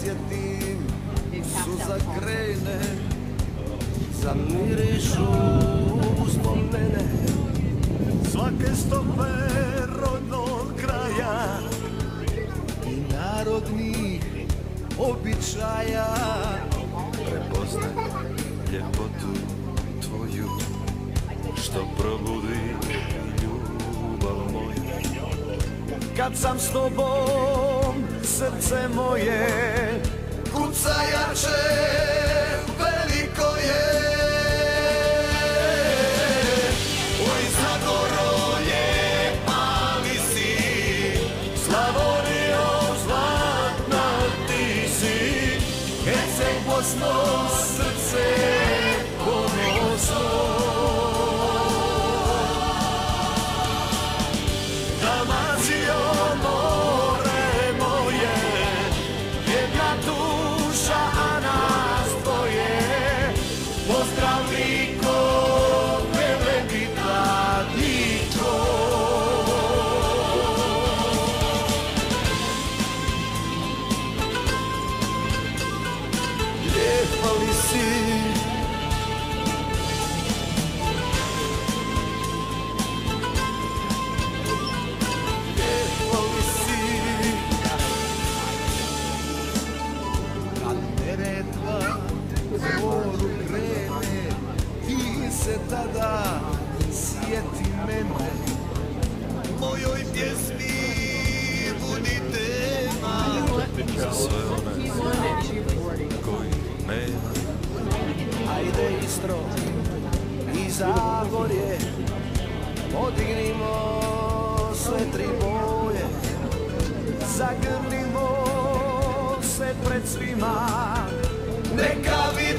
sjetim, suza krene, zamirišu uspomene svake stope rodnog kraja i narodnih običaja. Prepoznaj ljepotu tvoju što probudi ljubav moja. Kad sam s tobom, srce moje kuca jače, veliko je. Oj, Zagoro, lijepa li si, Slavonijo, zlatna ti si, Herceg, Bosno, srce ponosno. Tada sjeti mene, mojoj pjesmi budi tema za sve one koji nema. Ajde Istro i Zagorje, podignimo sve tri boje, zagrlimo se pred svima, neka vidi